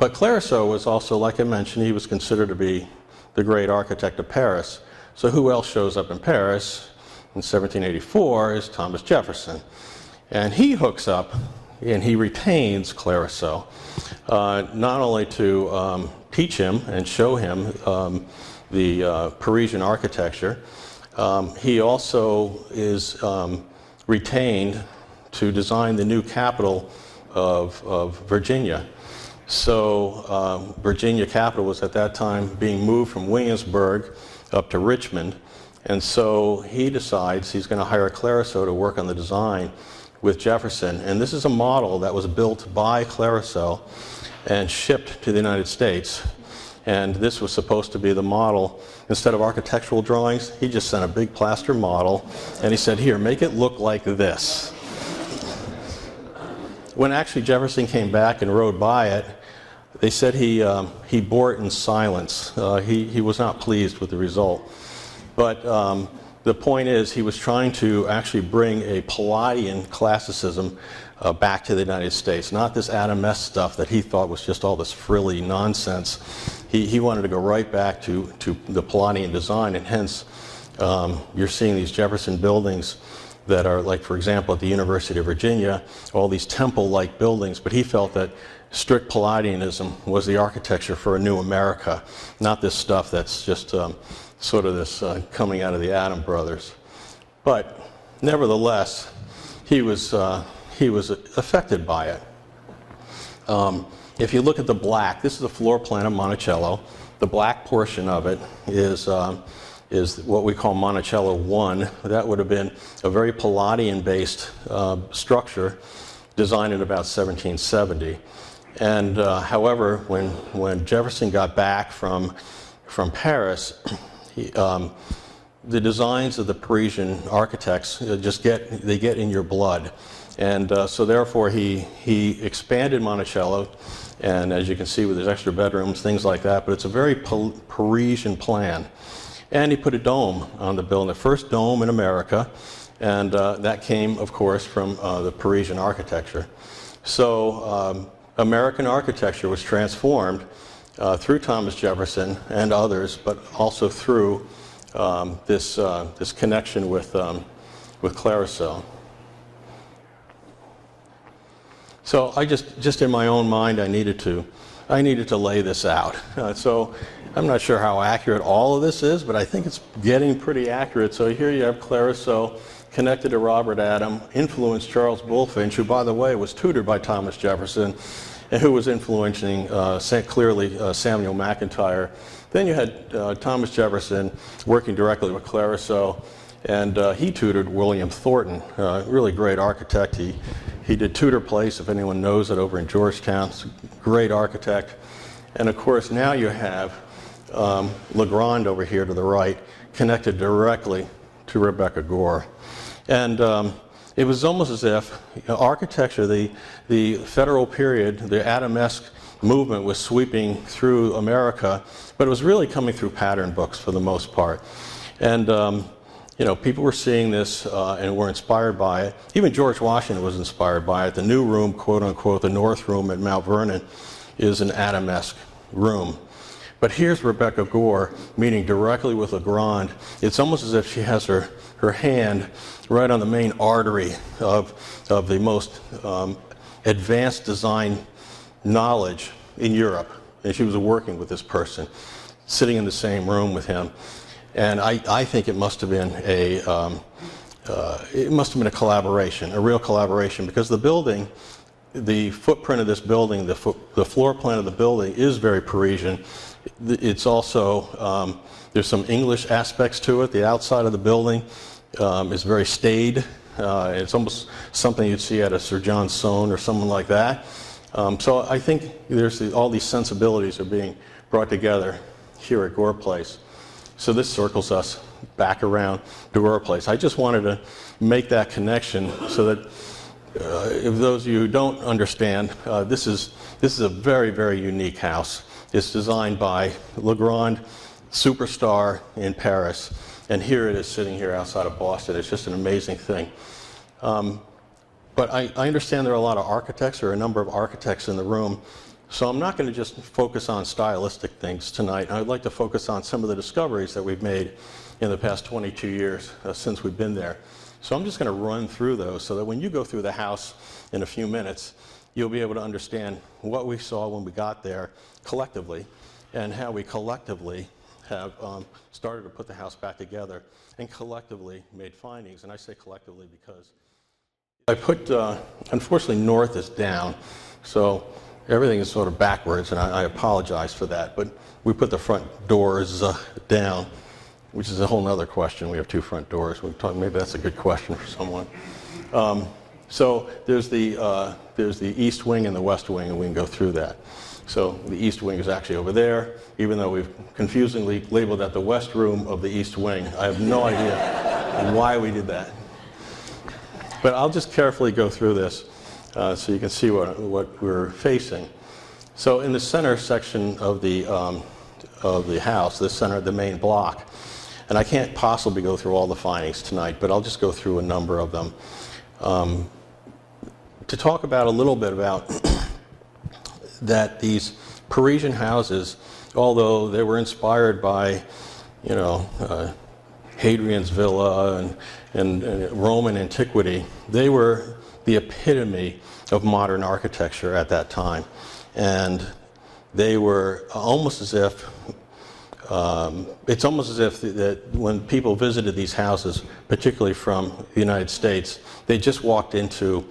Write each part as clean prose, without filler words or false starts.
But Clearaceau was also, like I mentioned, he was considered to be the great architect of Paris. So who else shows up in Paris in 1784 is Thomas Jefferson. And he hooks up and he retains Clearaceau, not only to teach him and show him the Parisian architecture, he also is retained to design the new capital of Virginia. So Virginia capital was at that time being moved from Williamsburg up to Richmond, and so he decides he's going to hire Clearaceau to work on the design with Jefferson. And this is a model that was built by Clearaceau and shipped to the United States. And this was supposed to be the model. Instead of architectural drawings, he just sent a big plaster model, and he said, here, make it look like this. When actually Jefferson came back and rode by it, they said he bore it in silence. He was not pleased with the result. But the point is, he was trying to actually bring a Palladian classicism back to the United States, not this Adamesque stuff that he thought was just all this frilly nonsense. He wanted to go right back to the Palladian design, and hence you're seeing these Jefferson buildings that are, like, for example, at the University of Virginia, all these temple-like buildings, but he felt that strict Palladianism was the architecture for a new America, not this stuff that's just sort of this coming out of the Adam brothers. But nevertheless, he was affected by it. If you look at the black, this is the floor plan of Monticello. The black portion of it is what we call Monticello 1. That would have been a very Palladian-based structure designed in about 1770. And however, when Jefferson got back from Paris, the designs of the Parisian architects get in your blood. And so therefore he expanded Monticello, and as you can see with his extra bedrooms, things like that, but it's a very Parisian plan. And he put a dome on the building, the first dome in America, and that came, of course, from the Parisian architecture. So American architecture was transformed through Thomas Jefferson and others, but also through this connection with Clearaceau. So I just in my own mind, I needed to lay this out. So I'm not sure how accurate all of this is, but I think it's getting pretty accurate. So here you have Clearaceau connected to Robert Adam, influenced Charles Bulfinch, who, by the way, was tutored by Thomas Jefferson, and who was influencing clearly Samuel McIntyre. Then you had Thomas Jefferson working directly with Clearaceau, and he tutored William Thornton, really great architect. He did Tudor Place, if anyone knows it, over in Georgetown. He's a great architect. And of course, now you have Legrand over here to the right, connected directly to Rebecca Gore. And it was almost as if architecture, the federal period, the Adamesque movement was sweeping through America, but it was really coming through pattern books for the most part. And people were seeing this and were inspired by it. Even George Washington was inspired by it. The new room, quote unquote, the North Room at Mount Vernon, is an Adamesque room. But here's Rebecca Gore meeting directly with Legrand. It's almost as if she has her hand right on the main artery of the most advanced design knowledge in Europe. And she was working with this person, sitting in the same room with him. And I think it must have been a collaboration, a real collaboration, because the building, the footprint of this building, the floor plan of the building is very Parisian. It's also, there's some English aspects to it. The outside of the building is very staid. It's almost something you'd see at a Sir John Soane or someone like that. So I think all these sensibilities are being brought together here at Gore Place. So this circles us back around to Gore Place. I just wanted to make that connection so that if those of you who don't understand, this is a very, very unique house. It's designed by Legrand, superstar in Paris, and here it is sitting here outside of Boston. It's just an amazing thing. But I understand there are a lot of architects, or a number of architects in the room, So I'm not going to just focus on stylistic things tonight. I'd like to focus on some of the discoveries that we've made in the past 22 years since we've been there. So I'm just going to run through those so that when you go through the house in a few minutes, you'll be able to understand what we saw when we got there collectively and how we collectively have started to put the house back together and collectively made findings. And I say collectively because I put, unfortunately, north is down, so everything is sort of backwards, and I apologize for that. But we put the front doors down, which is a whole other question. We have two front doors. Maybe that's a good question for someone. So there's the east wing and the west wing, and we can go through that. So the east wing is actually over there, even though we've confusingly labeled that the west room of the east wing. I have no idea why we did that. But I'll just carefully go through this so you can see what we're facing. So in the center section of the house, the main block, and I can't possibly go through all the findings tonight, but I'll just go through a number of them. To talk about a little bit about that these Parisian houses, although they were inspired by, Hadrian's villa and Roman antiquity, they were the epitome of modern architecture at that time. And they were almost as if, it's almost as if that when people visited these houses, particularly from the United States, they just walked into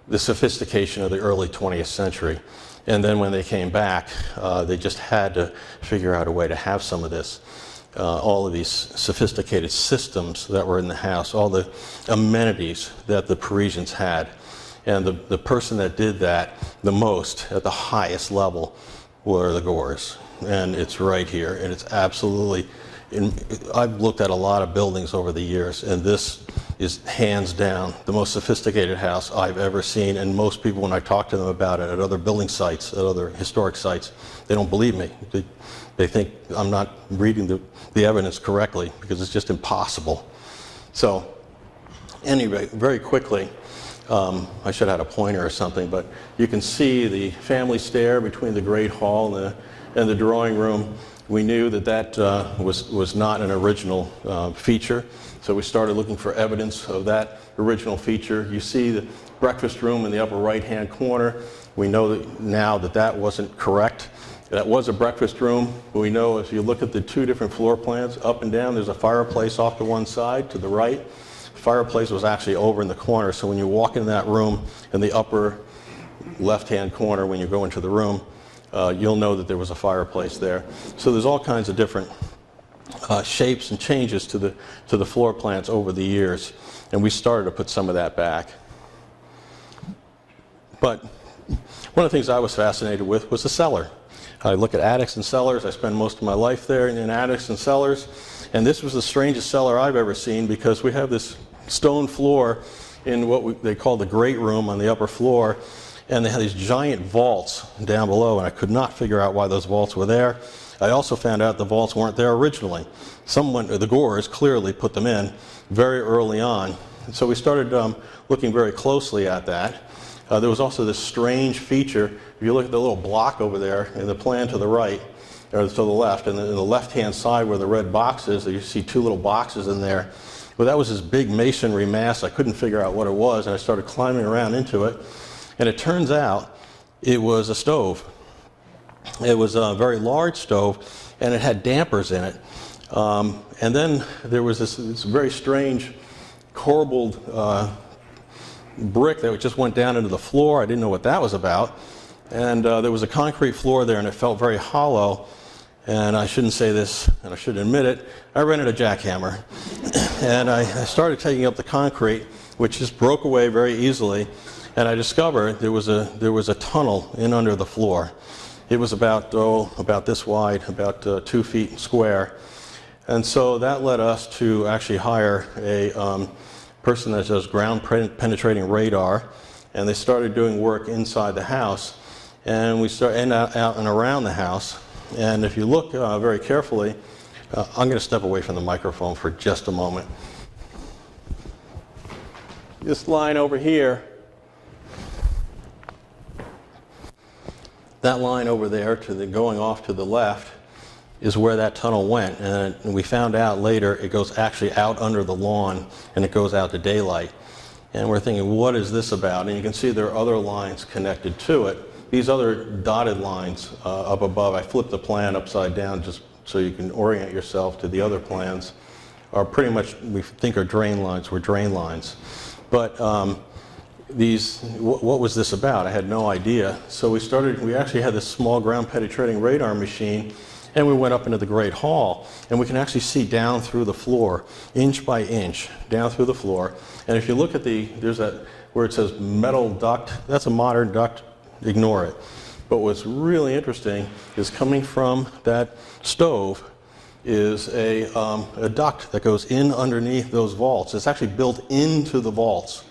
the sophistication of the early 20th century. And then when they came back, they just had to figure out a way to have some of this. All of these sophisticated systems that were in the house, all the amenities that the Parisians had. And the person that did that the most at the highest level were the Gores. And it's right here, and it's absolutely, I've looked at a lot of buildings over the years, and this is hands down the most sophisticated house I've ever seen. And most people, when I talk to them about it at other building sites, at other historic sites, they don't believe me. They think I'm not reading the evidence correctly because it's just impossible. So anyway, very quickly, I should have had a pointer or something, but you can see the family stair between the Great Hall and the drawing room. We knew that was not an original feature, so we started looking for evidence of that original feature. You see the breakfast room in the upper right-hand corner. We know now that wasn't correct. That was a breakfast room, but we know if you look at the two different floor plans, up and down, there's a fireplace off to one side, to the right. The fireplace was actually over in the corner, so when you walk in that room in the upper left-hand corner, when you go into the room, you'll know that there was a fireplace there. So there's all kinds of different shapes and changes to the floor plans over the years, and we started to put some of that back. But one of the things I was fascinated with was the cellar. I look at attics and cellars. I spend most of my life there in attics and cellars. And this was the strangest cellar I've ever seen because we have this stone floor in what they call the great room on the upper floor. And they had these giant vaults down below, and I could not figure out why those vaults were there. I also found out the vaults weren't there originally. The Gores clearly put them in very early on. And so we started looking very closely at that. There was also this strange feature. If you look at the little block over there in the plan to the right, or to the left, and in the left-hand side where the red box is, you see two little boxes in there. Well, that was this big masonry mass. I couldn't figure out what it was, and I started climbing around into it. And it turns out it was a stove. It was a very large stove, and it had dampers in it. And then there was this very strange corbelled brick that just went down into the floor. I didn't know what that was about. And there was a concrete floor there, and it felt very hollow. And I shouldn't say this, and I should admit it. I rented a jackhammer, and I started taking up the concrete, which just broke away very easily. And I discovered there was a tunnel in under the floor. It was about this wide, about 2 feet square. And so that led us to actually hire a person that does ground penetrating radar, and they started doing work inside the house, and we started out and around the house. And if you look very carefully, I'm going to step away from the microphone for just a moment. This line over here That line over there going off to the left is where that tunnel went, and we found out later it goes actually out under the lawn and it goes out to daylight. And we're thinking, what is this about? And you can see there are other lines connected to it. These other dotted lines up above, I flipped the plan upside down just so you can orient yourself to the other plans, are pretty much, we think are drain lines, were drain lines. But what was this about? I had no idea. So we actually had this small ground penetrating radar machine, and we went up into the Great Hall, and we can actually see down through the floor, inch by inch, down through the floor. And if you look at there's that, where it says metal duct, that's a modern duct, ignore it. But what's really interesting is coming from that stove is a duct that goes in underneath those vaults. It's actually built into the vaults.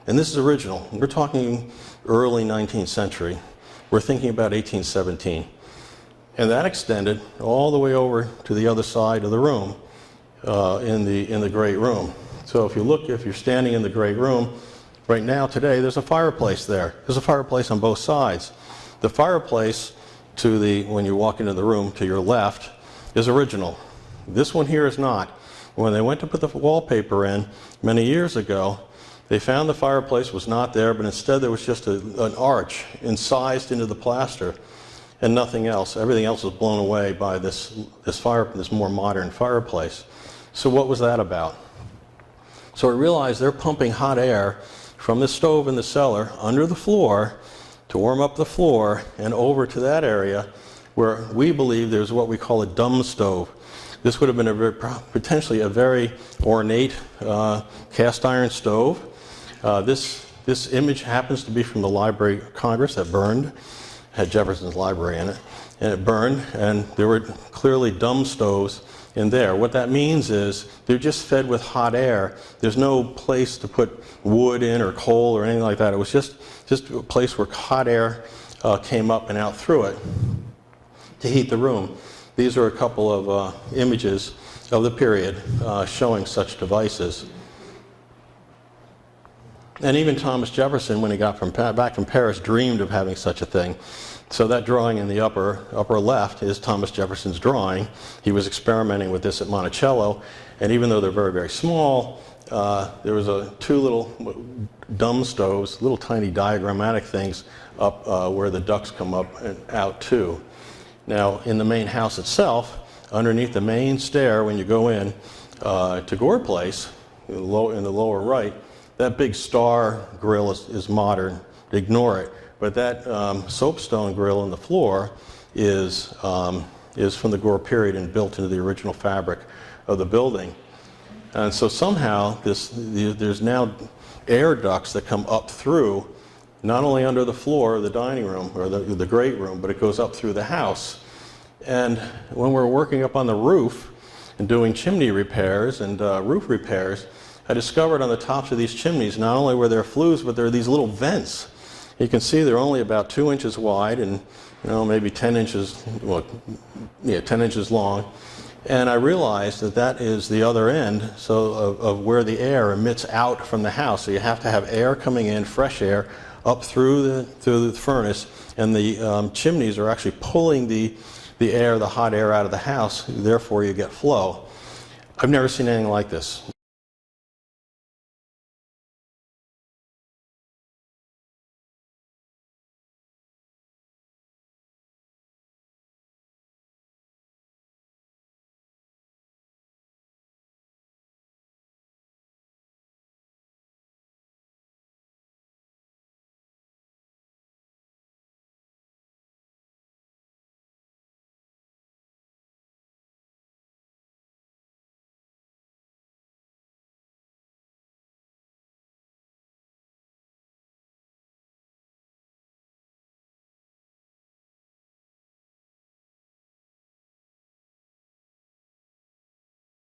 And this is original. We're talking early 19th century. We're thinking about 1817. And that extended all the way over to the other side of the room, in the great room. So if you're standing in the great room, right now today there's a fireplace there. There's a fireplace on both sides. The fireplace when you walk into the room to your left is original. This one here is not. When they went to put the wallpaper in many years ago, they found the fireplace was not there, but instead there was just an arch incised into the plaster and nothing else. Everything else was blown away by this more modern fireplace. So what was that about? So I realized they're pumping hot air from the stove in the cellar under the floor to warm up the floor and over to that area where we believe there's what we call a dumb stove. This would have been potentially a very ornate cast iron stove. This image happens to be from the Library of Congress that burned. Had Jefferson's library in it, and it burned, and there were clearly dumb stoves in there. What that means is they're just fed with hot air. There's no place to put wood in or coal or anything like that. It was just a place where hot air came up and out through it to heat the room. These are a couple of images of the period showing such devices. And even Thomas Jefferson, when he got back from Paris, dreamed of having such a thing. So that drawing in the upper left is Thomas Jefferson's drawing. He was experimenting with this at Monticello, and even though they're very, very small, there was two little dumb stoves, little tiny diagrammatic things up where the ducts come up and out too. Now, in the main house itself, underneath the main stair when you go in to Gore Place, in the lower right, that big star grill is modern. Ignore it. But that soapstone grill in the floor is from the Gore period and built into the original fabric of the building. And so somehow there's now air ducts that come up through, not only under the floor of the dining room or the great room, but it goes up through the house. And when we're working up on the roof and doing chimney repairs and roof repairs, I discovered on the tops of these chimneys, not only were there flues, but there are these little vents. You can see they're only about 2 inches wide and maybe 10 inches, 10 inches long. And I realized that is the other end of where the air emits out from the house. So you have to have air coming in, fresh air, up through the furnace, and the chimneys are actually pulling the hot air out of the house. Therefore, you get flow. I've never seen anything like this.